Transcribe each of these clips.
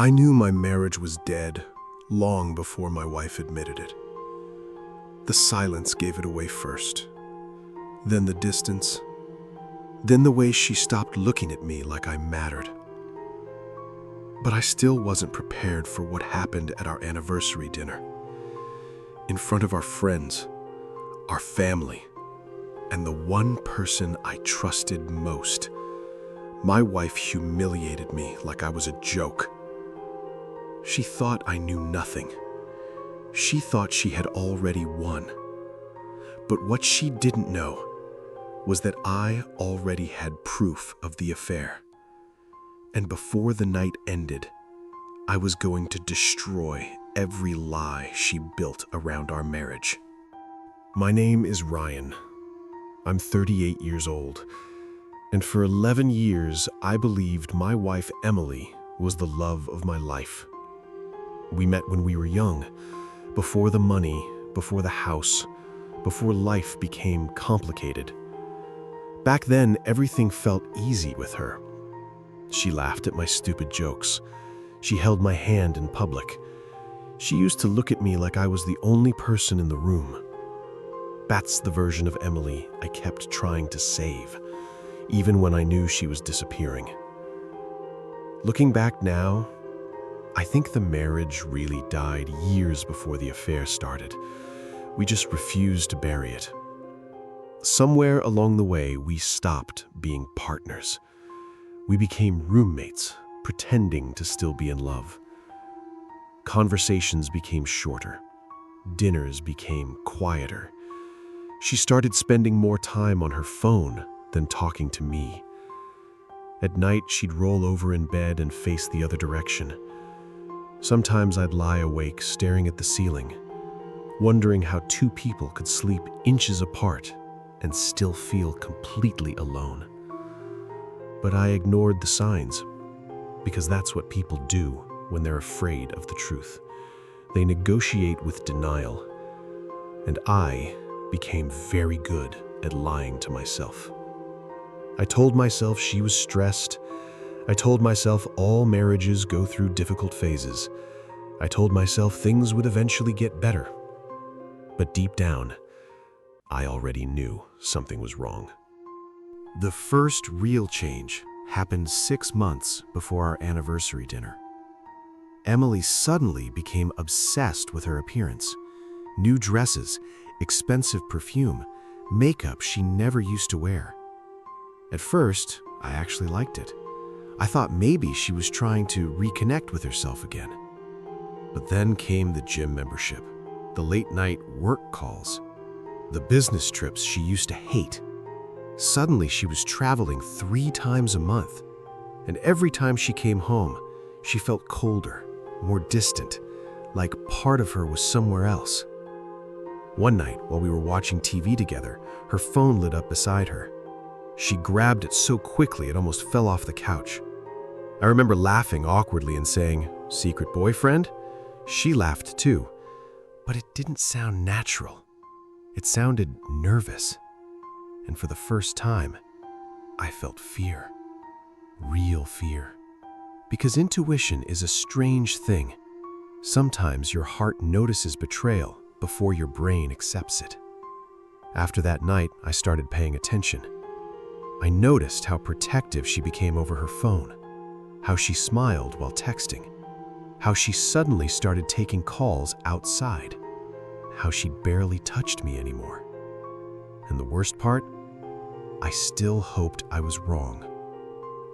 I knew my marriage was dead long before my wife admitted it. The silence gave it away first, then the distance, then the way she stopped looking at me like I mattered. But I still wasn't prepared for what happened at our anniversary dinner. In front of our friends, our family, and the one person I trusted most, my wife humiliated me like I was a joke. She thought I knew nothing. She thought she had already won. But what she didn't know was that I already had proof of the affair. And before the night ended, I was going to destroy every lie she built around our marriage. My name is Ryan. I'm 38 years old, and for 11 years I believed my wife Emily was the love of my life. We met when we were young, before the money, before the house, before life became complicated. Back then, everything felt easy with her. She laughed at my stupid jokes. She held my hand in public. She used to look at me like I was the only person in the room. That's the version of Emily I kept trying to save, even when I knew she was disappearing. Looking back now, I think the marriage really died years before the affair started. We just refused to bury it. Somewhere along the way, we stopped being partners. We became roommates, pretending to still be in love. Conversations became shorter. Dinners became quieter. She started spending more time on her phone than talking to me. At night, she'd roll over in bed and face the other direction. Sometimes I'd lie awake staring at the ceiling, wondering how two people could sleep inches apart and still feel completely alone. But I ignored the signs, because that's what people do when they're afraid of the truth. They negotiate with denial, and I became very good at lying to myself. I told myself she was stressed. I told myself all marriages go through difficult phases. I told myself things would eventually get better. But deep down, I already knew something was wrong. The first real change happened 6 months before our anniversary dinner. Emily suddenly became obsessed with her appearance. New dresses, expensive perfume, makeup she never used to wear. At first, I actually liked it. I thought maybe she was trying to reconnect with herself again. But then came the gym membership, the late-night work calls, the business trips she used to hate. Suddenly, she was traveling 3 times a month, and every time she came home, she felt colder, more distant, like part of her was somewhere else. One night, while we were watching TV together, her phone lit up beside her. She grabbed it so quickly it almost fell off the couch. I remember laughing awkwardly and saying, "Secret boyfriend?" She laughed too, but it didn't sound natural. It sounded nervous. And for the first time, I felt fear. Real fear. Because intuition is a strange thing. Sometimes your heart notices betrayal before your brain accepts it. After that night, I started paying attention. I noticed how protective she became over her phone, how she smiled while texting, how she suddenly started taking calls outside, how she barely touched me anymore. And the worst part? I still hoped I was wrong.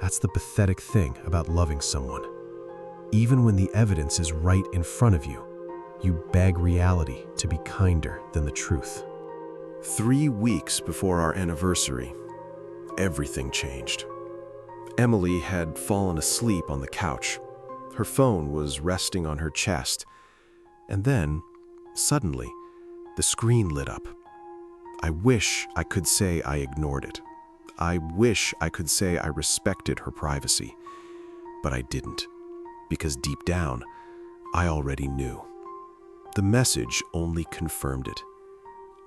That's the pathetic thing about loving someone. Even when the evidence is right in front of you, you beg reality to be kinder than the truth. 3 weeks before our anniversary, everything changed. Emily had fallen asleep on the couch. Her phone was resting on her chest. And then, suddenly, the screen lit up. I wish I could say I ignored it. I wish I could say I respected her privacy. But I didn't, because deep down, I already knew. The message only confirmed it.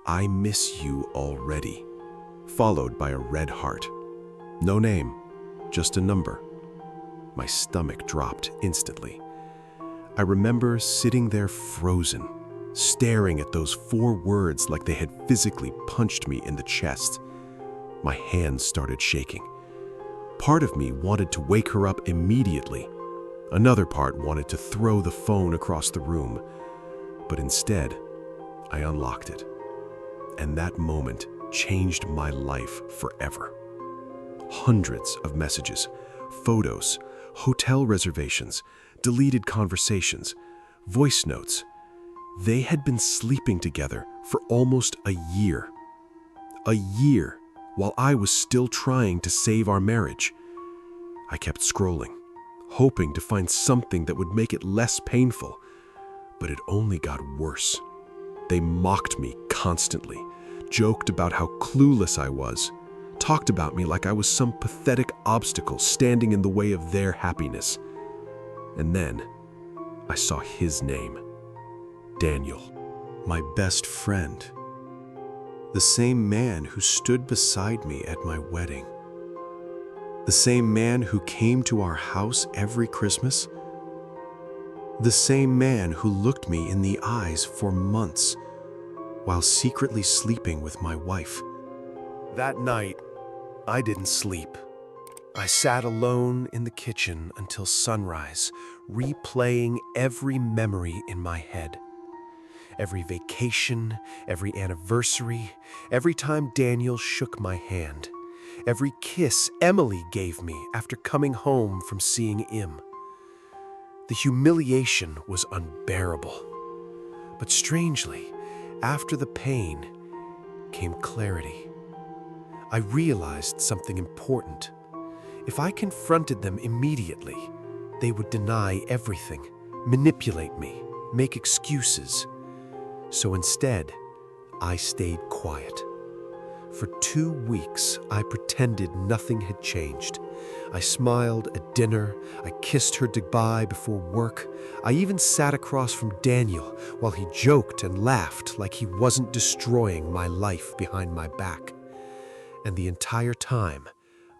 "I miss you already," followed by a red heart. No name, just a number. My stomach dropped instantly. I remember sitting there frozen, staring at those 4 words like they had physically punched me in the chest. My hands started shaking. Part of me wanted to wake her up immediately. Another part wanted to throw the phone across the room. But instead, I unlocked it. And that moment changed my life forever. Hundreds of messages, photos, hotel reservations, deleted conversations, voice notes. They had been sleeping together for almost a year. A year, while I was still trying to save our marriage. I kept scrolling, hoping to find something that would make it less painful. But it only got worse. They mocked me constantly, joked about how clueless I was, talked about me like I was some pathetic obstacle standing in the way of their happiness. And then I saw his name, Daniel, my best friend, the same man who stood beside me at my wedding, the same man who came to our house every Christmas, the same man who looked me in the eyes for months while secretly sleeping with my wife. That night, I didn't sleep. I sat alone in the kitchen until sunrise, replaying every memory in my head. Every vacation, every anniversary, every time Daniel shook my hand, every kiss Emily gave me after coming home from seeing him. The humiliation was unbearable. But strangely, after the pain came clarity. I realized something important. If I confronted them immediately, they would deny everything, manipulate me, make excuses. So instead, I stayed quiet. For 2 weeks, I pretended nothing had changed. I smiled at dinner, I kissed her goodbye before work. I even sat across from Daniel while he joked and laughed like he wasn't destroying my life behind my back. And the entire time,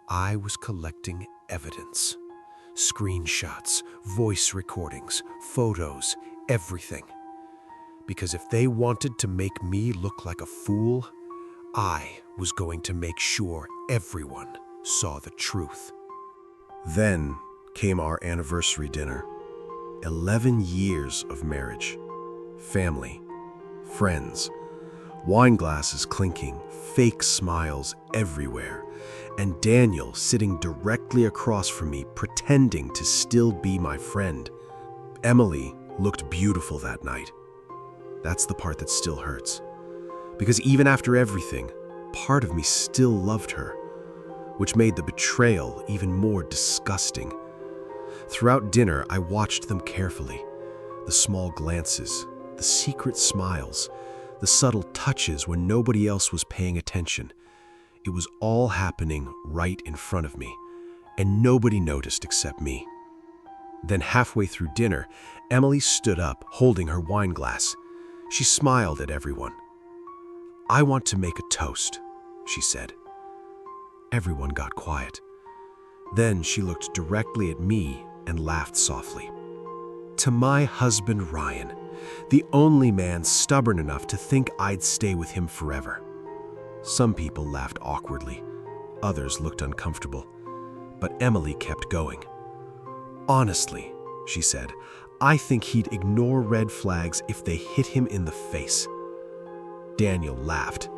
I was collecting evidence. Screenshots, voice recordings, photos, everything. Because if they wanted to make me look like a fool, I was going to make sure everyone saw the truth. Then came our anniversary dinner. 11 years of marriage. Family, friends, wine glasses clinking, fake smiles everywhere, and Daniel sitting directly across from me, pretending to still be my friend. Emily looked beautiful that night. That's the part that still hurts. Because even after everything, part of me still loved her, which made the betrayal even more disgusting. Throughout dinner, I watched them carefully. The small glances, the secret smiles, the subtle touches when nobody else was paying attention. It was all happening right in front of me, and nobody noticed except me. Then halfway through dinner, Emily stood up, holding her wine glass. She smiled at everyone. "I want to make a toast," she said. Everyone got quiet. Then she looked directly at me and laughed softly. "To my husband Ryan, the only man stubborn enough to think I'd stay with him forever." Some people laughed awkwardly. Others looked uncomfortable. But Emily kept going. "Honestly," she said, "I think he'd ignore red flags if they hit him in the face." Daniel laughed.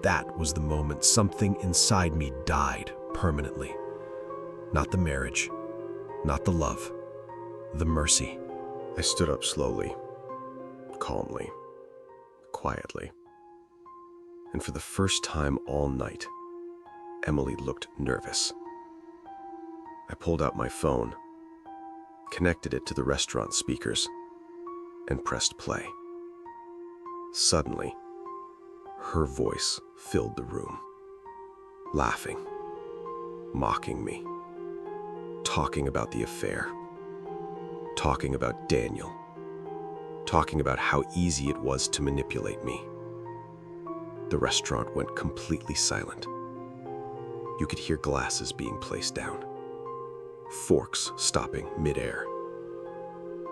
That was the moment something inside me died permanently. Not the marriage, not the love, the mercy. I stood up slowly, calmly, quietly. And for the first time all night, Emily looked nervous. I pulled out my phone, connected it to the restaurant speakers, and pressed play. Suddenly, her voice filled the room, laughing, mocking me, talking about the affair, talking about Daniel, talking about how easy it was to manipulate me. The restaurant went completely silent. You could hear glasses being placed down, forks stopping midair.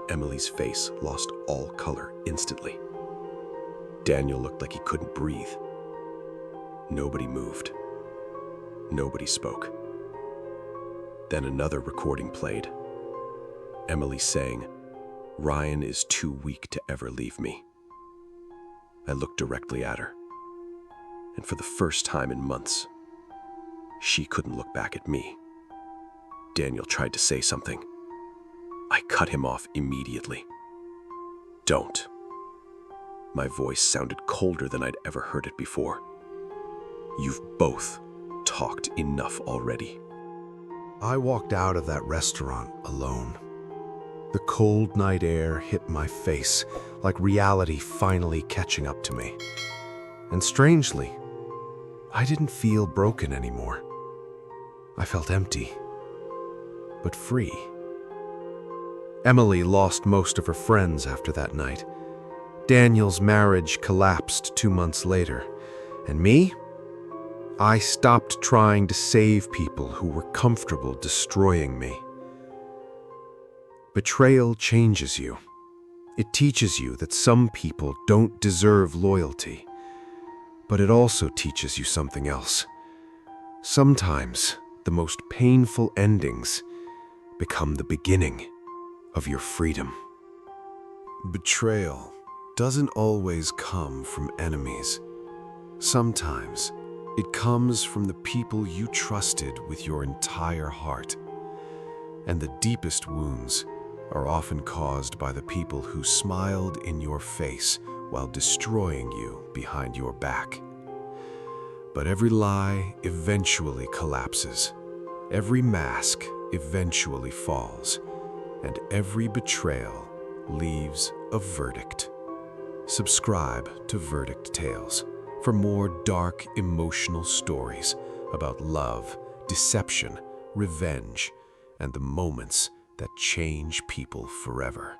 Emily's face lost all color instantly. Daniel looked like he couldn't breathe. Nobody moved. Nobody spoke. Then another recording played. Emily saying, "Ryan is too weak to ever leave me." I looked directly at her, and for the first time in months, she couldn't look back at me. Daniel tried to say something. I cut him off immediately. "Don't." My voice sounded colder than I'd ever heard it before. "You've both talked enough already." I walked out of that restaurant alone. The cold night air hit my face, like reality finally catching up to me. And strangely, I didn't feel broken anymore. I felt empty, but free. Emily lost most of her friends after that night. Daniel's marriage collapsed 2 months later. And me? I stopped trying to save people who were comfortable destroying me. Betrayal changes you. It teaches you that some people don't deserve loyalty. But it also teaches you something else. Sometimes the most painful endings become the beginning of your freedom. Betrayal doesn't always come from enemies. Sometimes it comes from the people you trusted with your entire heart. And the deepest wounds are often caused by the people who smiled in your face while destroying you behind your back. But every lie eventually collapses. Every mask eventually falls. And every betrayal leaves a verdict. Subscribe to Verdict Tales for more dark, emotional stories about love, deception, revenge, and the moments that change people forever.